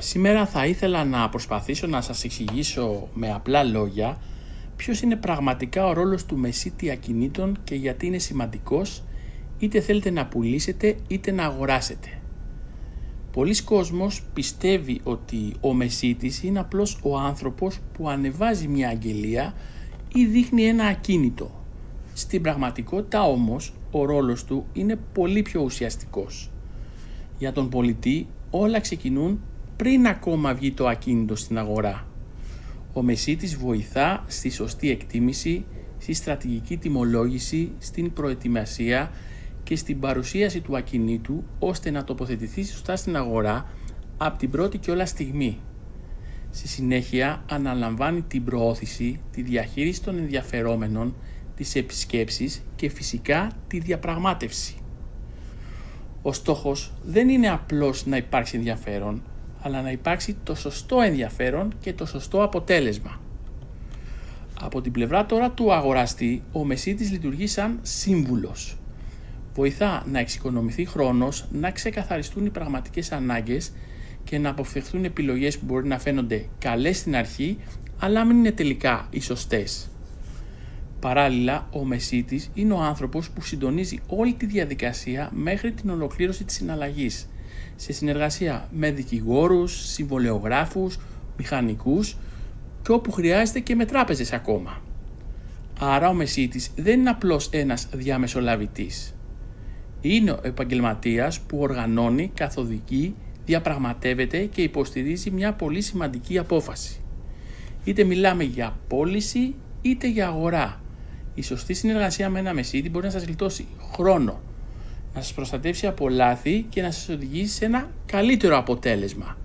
Σήμερα θα ήθελα να προσπαθήσω να σας εξηγήσω με απλά λόγια ποιος είναι πραγματικά ο ρόλος του μεσίτη ακινήτων και γιατί είναι σημαντικός, είτε θέλετε να πουλήσετε είτε να αγοράσετε. Πολλοί κόσμος πιστεύει ότι ο μεσίτης είναι απλώς ο άνθρωπος που ανεβάζει μια αγγελία ή δείχνει ένα ακίνητο. Στην πραγματικότητα όμως ο ρόλος του είναι πολύ πιο ουσιαστικός. Για τον πολιτή όλα ξεκινούν πριν ακόμα βγει το ακίνητο στην αγορά. Ο μεσίτης βοηθά στη σωστή εκτίμηση, στη στρατηγική τιμολόγηση, στην προετοιμασία και στην παρουσίαση του ακινήτου ώστε να τοποθετηθεί σωστά στην αγορά από την πρώτη κιόλας στιγμή. Στη συνέχεια αναλαμβάνει την προώθηση, τη διαχείριση των ενδιαφερόμενων, τις επισκέψεις και φυσικά τη διαπραγμάτευση. Ο στόχος δεν είναι απλώς να υπάρξει ενδιαφέρον, αλλά να υπάρξει το σωστό ενδιαφέρον και το σωστό αποτέλεσμα. Από την πλευρά τώρα του αγοραστή, ο μεσίτης λειτουργεί σαν σύμβουλος. Βοηθά να εξοικονομηθεί χρόνος, να ξεκαθαριστούν οι πραγματικές ανάγκες και να αποφευχθούν επιλογές που μπορεί να φαίνονται καλές στην αρχή, αλλά μην είναι τελικά οι σωστές. Παράλληλα, ο μεσίτης είναι ο άνθρωπος που συντονίζει όλη τη διαδικασία μέχρι την ολοκλήρωση της συναλλαγής, σε συνεργασία με δικηγόρους, συμβολεογράφους, μηχανικούς και όπου χρειάζεται και με τράπεζες ακόμα. Άρα ο μεσίτης δεν είναι απλώς ένας διαμεσολαβητής. Είναι ο επαγγελματίας που οργανώνει, καθοδηγεί, διαπραγματεύεται και υποστηρίζει μια πολύ σημαντική απόφαση. Είτε μιλάμε για πώληση είτε για αγορά. Η σωστή συνεργασία με ένα μεσίτη μπορεί να σας γλιτώσει χρόνο, να σας προστατεύσει από λάθη και να σας οδηγήσει σε ένα καλύτερο αποτέλεσμα.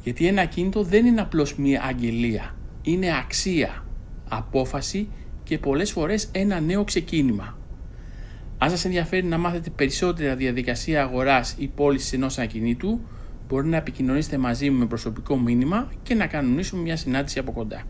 Γιατί ένα ακίνητο δεν είναι απλώς μία αγγελία, είναι αξία, απόφαση και πολλές φορές ένα νέο ξεκίνημα. Αν σας ενδιαφέρει να μάθετε περισσότερα διαδικασία αγοράς ή πώλησης ενός ακινήτου, μπορεί να επικοινωνήσετε μαζί μου με προσωπικό μήνυμα και να κανονίσουμε μια συνάντηση από κοντά.